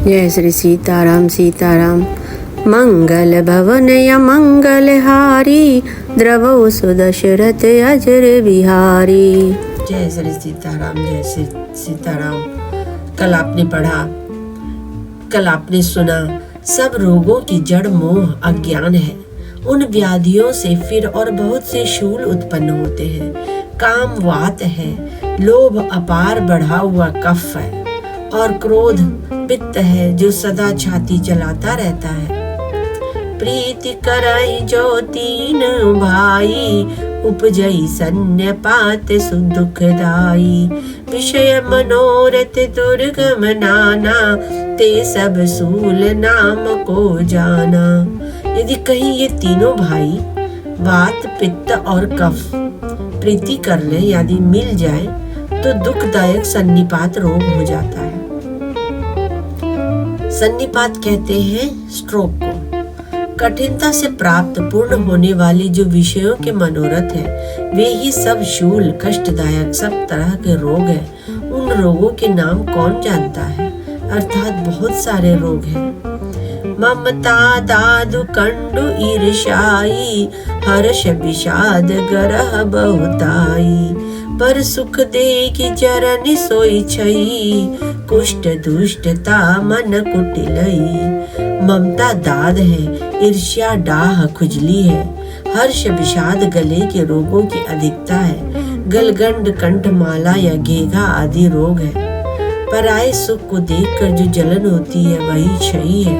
जय श्री सीताराम सीताराम। मंगल भवन या मंगल हारी, द्रवो सुदशरथ अजर बिहारी। जय श्री सीताराम, जय श्री सीताराम। कल आपने पढ़ा, कल आपने सुना, सब रोगों की जड़ मोह अज्ञान है। उन व्याधियों से फिर और बहुत से शूल उत्पन्न होते हैं। काम वात है, लोभ अपार बढ़ा हुआ कफ है, और क्रोध पित्त है जो सदा छाती जलाता रहता है। प्रीति कराई जो तीन भाई, उपजई सन्न्यपात सुदुखदाई। विषय मनोरथ दुर्गम नाना, ते सब सूल नाम को जाना। यदि कहीं ये तीनों भाई वात पित्त और कफ प्रीति कर ले, यदि मिल जाए तो दुखदायक सन्निपात रोग हो जाता है। सन्निपात कहते हैं स्ट्रोक को। कठिनता से प्राप्त पूर्ण होने वाली जो विषयों के मनोरथ है, वे ही सब शूल कष्टदायक सब तरह के रोग हैं। उन रोगों के नाम कौन जानता है? अर्थात बहुत सारे रोग हैं। ममता दादु कंडु ईर्ष्याई, हर्ष विषाद गरह बहुताई। पर सुख देखि चरण सोई छई, कुष्ठ दुष्टता मन कुटिलई। ममता दाद है, ईर्ष्या डाह खुजली है, हर्ष विषाद गले के रोगों की अधिकता है, गलगंड कंठमाला या घेघा आदि रोग है। पराये सुख को देखकर जो जलन होती है वही क्षयी है,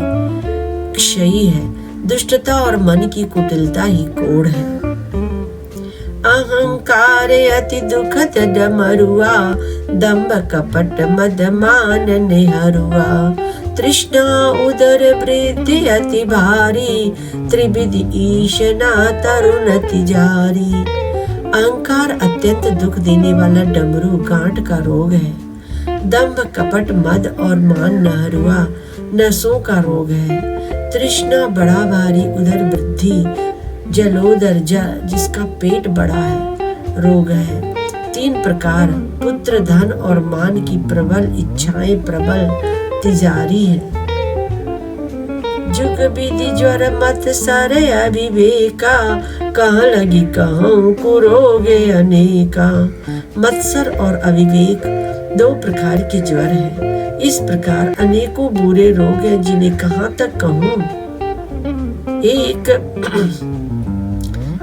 क्षयी है। दुष्टता और मन की कुटिलता ही कोढ़ है। अहंकार अति दुखद डमरुआ, दंभ कपट मद मान निहरुआ। तृष्णा उदर वृद्धि अति भारी, त्रिविध ईशना तरुण तिजारी। अहंकार अत्यंत दुख देने वाला डमरू गांठ का रोग है। दंभ कपट मद और मान नहरुआ नसों का रोग है। तृष्णा बड़ा भारी, उदर वृद्धि जलोदर जिसका पेट बड़ा है रोग है। तीन प्रकार पुत्र धन और मान की प्रबल इच्छाएं प्रबल तिजारी है। जुग विधि ज्वर मत सर अविवेका, कहाँ लगी कहूँ कुरोगे अनेका। मत्सर और अविवेक दो प्रकार के ज्वर हैं। इस प्रकार अनेकों बुरे रोग हैं जिन्हें कहाँ तक कहूँ।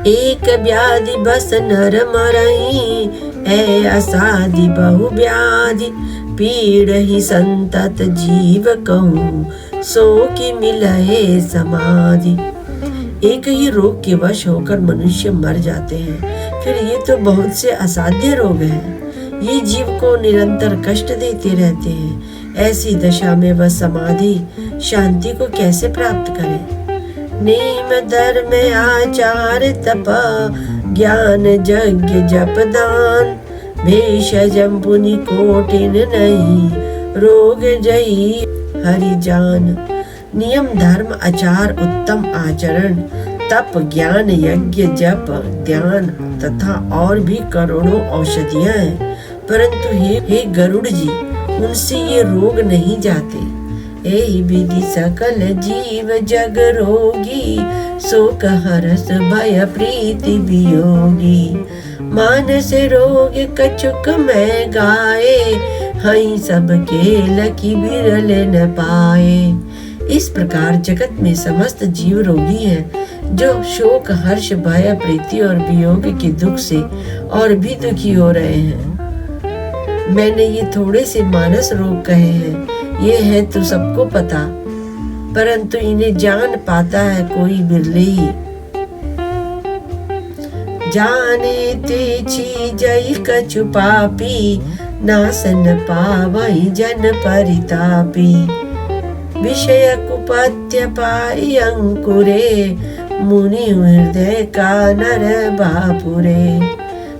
एक व्याधि बस नर मरई, है असाधि बहु व्याधि। पीड़ ही संतत जीव कहूँ, सो की मिलए समाधि। एक ही रोग के वश होकर मनुष्य मर जाते हैं, फिर ये तो बहुत से असाध्य रोग हैं। ये जीव को निरंतर कष्ट देते रहते हैं। ऐसी दशा में वह समाधि शांति को कैसे प्राप्त करे? नेम धर्म आचार तप, ज्ञान यज्ञ जप दान। भेषजम पुनि कोटिन नहीं, रोग जई हरि जान। नियम धर्म आचार उत्तम आचरण, तप ज्ञान यज्ञ जप ध्यान तथा और भी करोड़ों औषधियां हैं, परंतु हे गरुड़ जी, उनसे ये रोग नहीं जाते। एहि विधि सकल जीव जग रोगी, शोक हरस भय प्रीति वियोगी। मानस रोग कछुक में गाए, हई सब केल की बिरल न पाए। इस प्रकार जगत में समस्त जीव रोगी हैं, जो शोक हर्ष भय प्रीति और वियोग के दुख से और भी दुखी हो रहे हैं। मैंने ये थोड़े से मानस रोग कहे हैं, ये है तो सबको पता, परंतु इन्हें जान पाता है कोई बिरले ही। जाने ते छी जई कछु पापी, नासन पावई जन परितापी। विषय कुपत्य पाई अंकुरे, मुनि हृदय का नर बापुरे।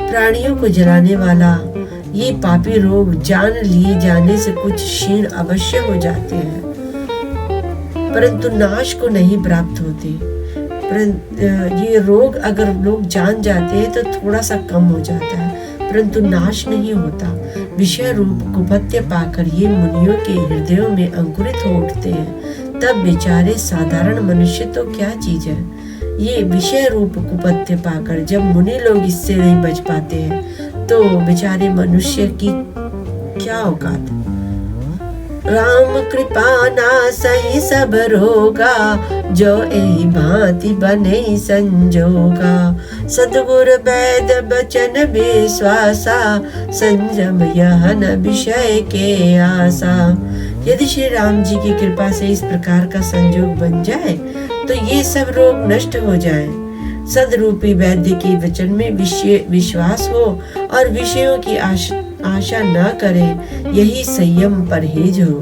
प्राणियों को जलाने वाला ये पापी रोग जान लिए जाने से कुछ क्षीण अवश्य हो जाते हैं, परंतु नाश को नहीं प्राप्त होते। ये रोग अगर लोग जान जाते हैं तो थोड़ा सा कम हो जाता है, परंतु नाश नहीं होता। विषय रूप कुपत्य पाकर ये मुनियों के हृदयों में अंकुरित हो उठते हैं। तब बेचारे साधारण मनुष्य तो क्या चीज है। ये विषय रूप कुपत्य पाकर जब मुनि लोग इससे नहीं बच पाते हैं तो बेचारे मनुष्य की क्या औकात। राम कृपा नासई सब रोगा, जो एहि भांति बने संजोगा। सद्गुर वैद बचन विश्वासा, संयम यह न विषय के आशा। यदि श्री राम जी की कृपा से इस प्रकार का संजोग बन जाए तो ये सब रोग नष्ट हो जाए। सदरूपी वैद्य के वचन में विश्वास हो और विषयों की आशा न करें, यही संयम परहेज हो।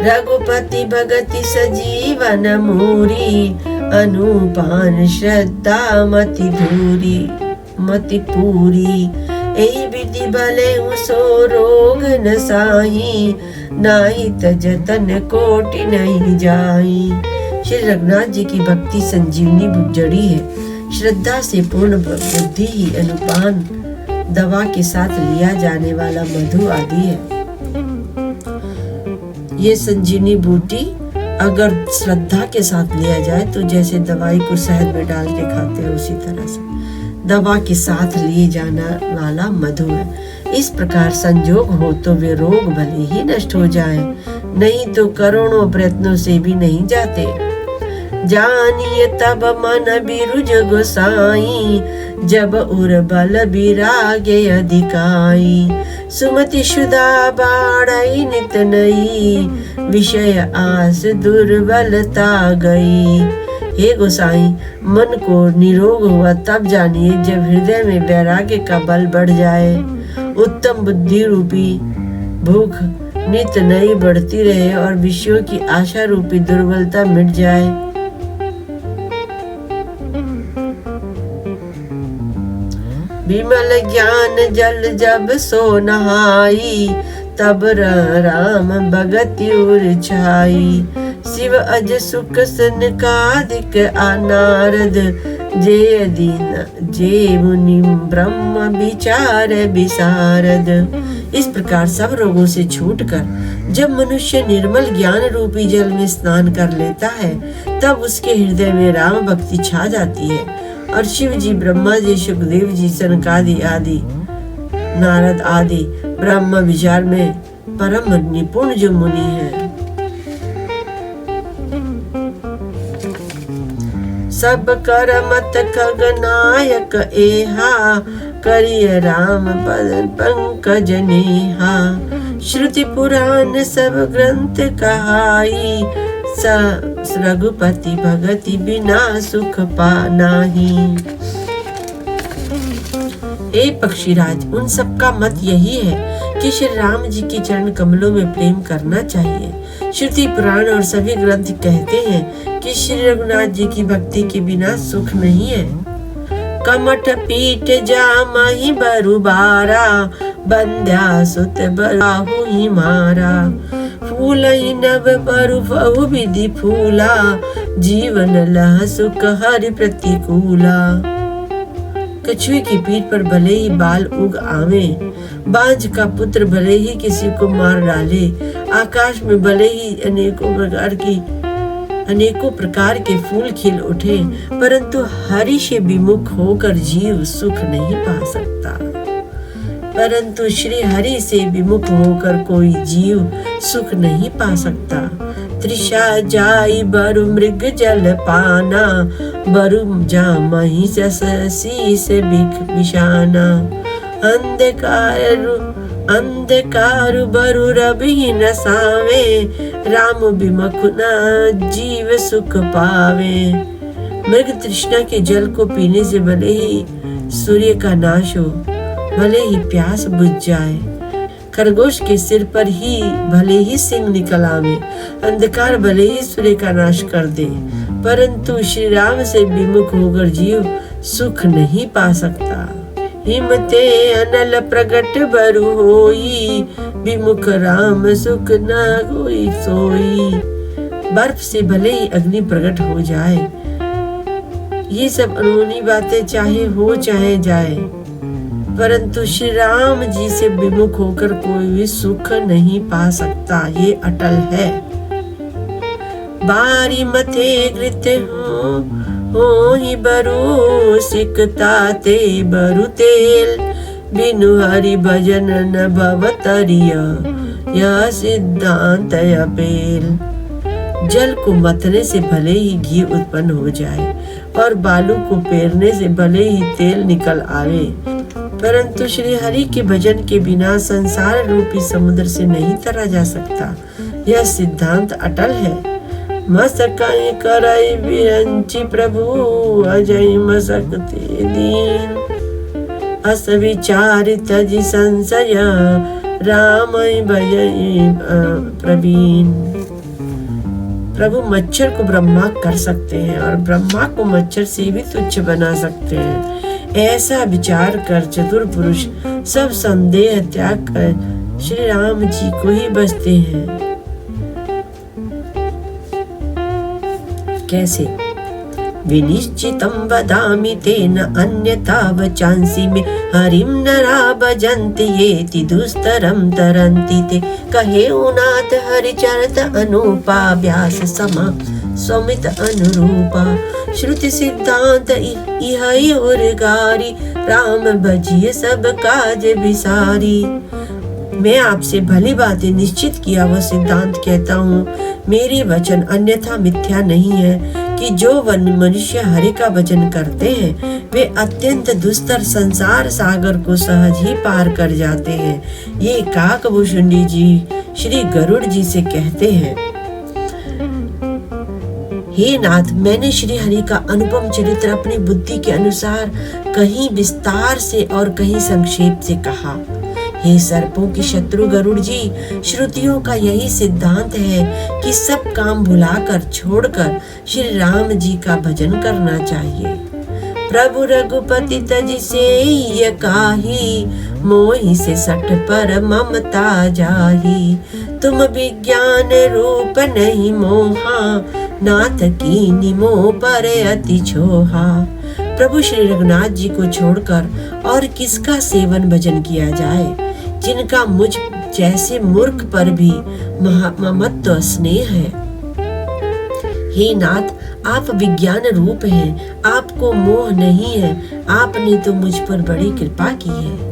रघुपति भगति सजीवन मूरी, अनुपान श्रद्धा मति धूरी मति पूरी। एहि विधि भले सो रोग न साही, नाहि तजतन कोटि नहीं जाई। श्री रघुनाथ जी की भक्ति संजीवनी जड़ी है। श्रद्धा से पूर्ण बुद्धि ही अनुपान दवा के साथ लिया जाने वाला मधु आदि है। ये संजीवनी बूटी अगर श्रद्धा के साथ लिया जाए तो जैसे दवाई को शहद में डाल के खाते हैं उसी तरह से दवा के साथ लिए जाना वाला मधु है। इस प्रकार संजोग हो तो वे रोग भले ही नष्ट हो जाए, नहीं तो करोड़ों प्रयत्नों से भी नहीं जाते। जानिए तब मन बिरुज गोसाई, जब उर बल बिरागे अधिकाई। सुमति सुधा बाड़ई नित नई, विषय आस दुर्बलता गई। हे गोसाई, मन को निरोग हुआ तब जानिए जब हृदय में वैराग्य का बल बढ़ जाए, उत्तम बुद्धि रूपी भूख नित नई बढ़ती रहे और विषयों की आशा रूपी दुर्बलता मिट जाए। विमल ज्ञान जल जब सो नहाई, तब राम भगति उर छाई। शिव अज सुख सनकादिक अनारद, जे दीन जे मुनि ब्रह्म विचार विशारद। इस प्रकार सब रोगों से छूटकर जब मनुष्य निर्मल ज्ञान रूपी जल में स्नान कर लेता है तब उसके हृदय में राम भक्ति छा जाती है और शिव जी, ब्रह्मा जी, सुखदेव जी, सनकादि आदि, नारद आदि ब्रह्म विचार में परम निपुण जो मुनि है, सब कर मत खगनायक एहा, करिय राम पद पंकज नेहा। श्रुति पुराण सब ग्रंथ कहाई, रघुपति भगति बिना सुख पानाही। हे पक्षीराज, उन सब का मत यही है कि श्री राम जी के चरण कमलों में प्रेम करना चाहिए। श्रुति पुराण और सभी ग्रंथ कहते हैं कि श्री रघुनाथ जी की भक्ति के बिना सुख नहीं है। कमठ पीठ जामहि बरुबारा, बंध्या सुत बराहु ही मारा। फूल ही नभ बरु बहु विधि फूला, जीवन लह सुख हरि प्रतिकूला। कछुए की पीठ पर भले ही बाल उग आवे, बांझ का पुत्र भले ही किसी को मार डाले, आकाश में भले ही अनेकों प्रकार के फूल खिल उठे, परंतु हरि से विमुख होकर जीव सुख नहीं पा सकता। परंतु श्री हरि से विमुख होकर कोई जीव सुख नहीं पा सकता। तृषा जाई बरु मृग जल पाना, बरु जामहि शीस बिषाना। अंधकार बरु रवि न सावे, राम विमुख न जीव सुख पावे। मृग तृष्णा के जल को पीने से भले ही सूर्य का नाश हो, भले ही प्यास बुझ जाए, खरगोश के सिर पर ही भले ही सिंह निकल आवे, अंधकार भले ही सूर्य का नाश कर दे, परंतु श्री राम से विमुख होकर जीव सुख नहीं पा सकता। हिमते अनल प्रगट बरु होई, विमुख राम सुख न होई सोई। बर्फ से भले ही अग्नि प्रकट हो जाए, ये सब अनहोनी बातें चाहे हो चाहे जाए, परंतु श्री राम जी से विमुख होकर कोई भी सुख नहीं पा सकता, ये अटल है। बारी मथे कृत हो ही बरु सिकता ते बरु तेल, बिनु हरि भजन न भवतरिय, यह सिद्धांत अपेल। जल को मतने से भले ही घी उत्पन्न हो जाए और बालू को पेरने से भले ही तेल निकल आवे, परंतु श्री हरि के भजन के बिना संसार रूपी समुद्र से नहीं तरा जा सकता। यह सिद्धांत अटल है। मसकाई करई विरंची प्रभु, अजय मसकते दीन, अस विचार तजी संशय, राम भजई प्रवीण। प्रभु मच्छर को ब्रह्मा कर सकते हैं और ब्रह्मा को मच्छर से भी तुच्छ बना सकते हैं। ऐसा विचार कर चतुर पुरुष सब संदेह त्याग कर श्री राम जी को ही बसते हैं। कैसे? विनिश्चितं वदामि तेन अन्यथा वचांसि मे, हरिं नरा भजन्ति येति दुस्तरं तरन्ति ते। कहे उनाथ हरिचरित अनुपा, व्यास समा समित अनुरूपा। श्रुति सिद्धांत इह उर्गारी, राम भजिए सब काज विसारी। मैं आपसे भली बातें निश्चित किया वह सिद्धांत कहता हूँ। मेरे वचन अन्यथा मिथ्या नहीं है कि जो मनुष्य हरि का भजन करते हैं वे अत्यंत दुस्तर संसार सागर को सहज ही पार कर जाते हैं। ये काकभूषुंडी जी श्री गरुड़ जी से कहते हैं, हे नाथ, मैंने श्री हरि का अनुपम चरित्र अपनी बुद्धि के अनुसार कहीं विस्तार से और कहीं संक्षेप से कहा। हे सर्पों की शत्रु गरुड़ जी, श्रुतियों का यही सिद्धांत है कि सब काम भुलाकर छोड़कर श्री राम जी का भजन करना चाहिए। प्रभु रघुपति तज से ये काही, मोहि से सठ पर ममता जाही। तुम विज्ञान रूप नहीं मोहा, नाथ की निमो पर अति छोहा। प्रभु श्री रघुनाथ जी को छोड़कर और किसका सेवन भजन किया जाए, जिनका मुझ जैसे मूर्ख पर भी ममत्व स्नेह है। हे नाथ, आप विज्ञान रूप हैं, आपको मोह नहीं है, आपने तो मुझ पर बड़ी कृपा की है।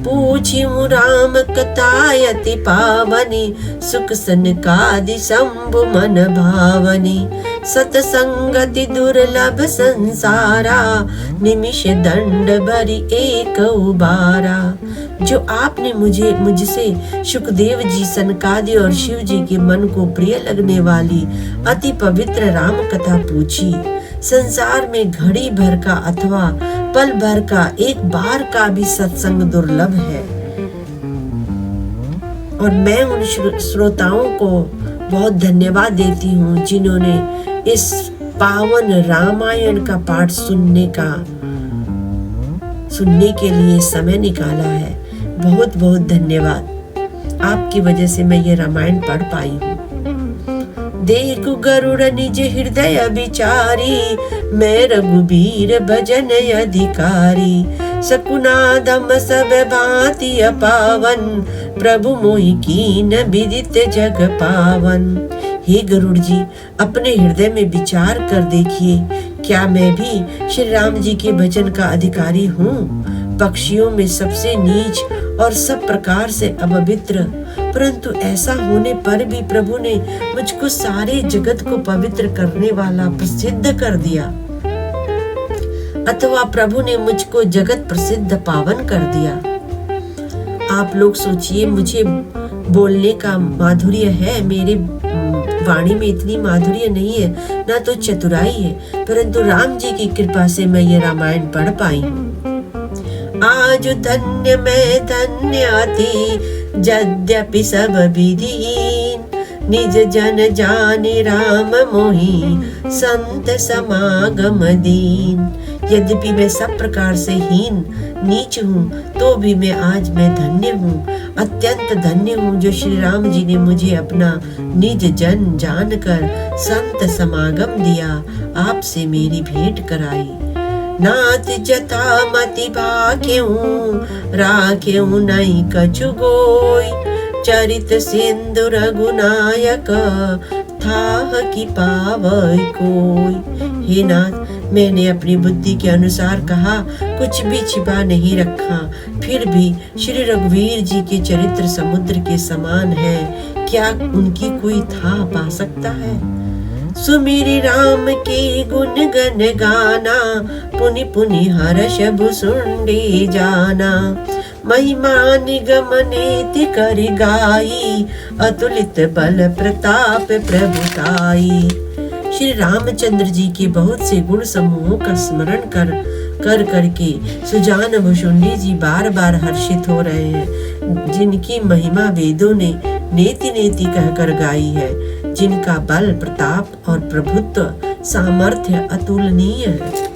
पूछिमु राम कथायति पावनी, सुख सनकादि शंभु मन भावनी। सतसंगति दुर्लभ संसारा, निमिष दंड भरी एक उबारा। जो आपने मुझसे सुखदेव जी, सनकादि और शिव जी के मन को प्रिय लगने वाली अति पवित्र राम कथा पूछी। संसार में घड़ी भर का अथवा पल भर का एक बार का भी सत्संग दुर्लभ है, और मैं उन श्रोताओं को बहुत धन्यवाद देती हूँ जिन्होंने इस पावन रामायण का पाठ सुनने के लिए समय निकाला है। बहुत बहुत धन्यवाद। आपकी वजह से मैं ये रामायण पढ़ पाई हूँ। देखु गरुड़ निज हृदय विचारी, मैं रघुबीर भजन अधिकारी। सकुनादम सब भांति अपावन, प्रभु मोहि कीन विदित जग पावन। हे गरुड़ जी, अपने हृदय में विचार कर देखिए, क्या मैं भी श्री राम जी के भजन का अधिकारी हूँ? पक्षियों में सबसे नीच और सब प्रकार से अपवित्र, परंतु ऐसा होने पर भी प्रभु ने मुझको सारे जगत को पवित्र करने वाला प्रसिद्ध कर दिया, अथवा प्रभु ने मुझको जगत प्रसिद्ध पावन कर दिया। आप लोग सोचिए, मुझे बोलने का माधुर्य है, मेरे वाणी में इतनी माधुर्य नहीं है, ना तो चतुराई है, परंतु राम जी की कृपा से मैं ये रामायण पढ़ पाई हूँ। आज धन्य मैं धन्य अति, यद्यपि सब विधिहीन। निज जन जाने राम मोहि, संत समागम दीन। यद्यपि मैं सब प्रकार से हीन नीच हूँ, तो भी मैं धन्य हूँ, अत्यंत धन्य हूँ, जो श्री राम जी ने मुझे अपना निज जन जानकर संत समागम दिया, आपसे मेरी भेंट कराई। नाथ जथा मति भाख्यऊ राख्यऊ नहीं कछु गोई चरित सिंधु रघुनायक थाह की पावै कोई। हे नाथ, मैंने अपनी बुद्धि के अनुसार कहा, कुछ भी छिपा नहीं रखा, फिर भी श्री रघुवीर जी के चरित्र समुद्र के समान है, क्या उनकी कोई था पा सकता है। सुमिरि राम के गुण गण गाना पुनि पुनि हर्ष भुसुंडी जाना महिमा निगम नीति कर गाई अतुलित बल प्रताप प्रभुताई। श्री रामचंद्र जी के बहुत से गुण समूहों का स्मरण कर करके सुजान भुसुंडी जी बार बार हर्षित हो रहे हैं, जिनकी महिमा वेदों ने नेति नेति कहकर गाई है, जिनका बल प्रताप और प्रभुत्व सामर्थ्य अतुलनीय है।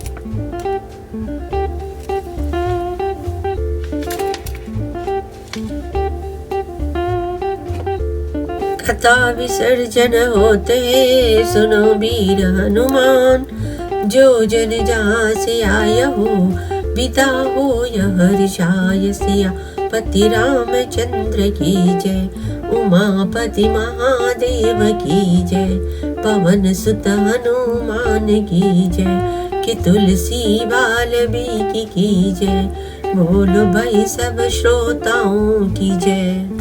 कथा विसर्जन होते सुनो वीर हनुमान, जो जन जहाँ से आया हो विदा हो यह हर्षाय सिया पति रामचंद्र की जय, उमापति महादेव की जय, पवन सुत हनुमान की जय, कि तुलसी वाल्मीकि की जय, बोलो भाई सब श्रोताओं की जय।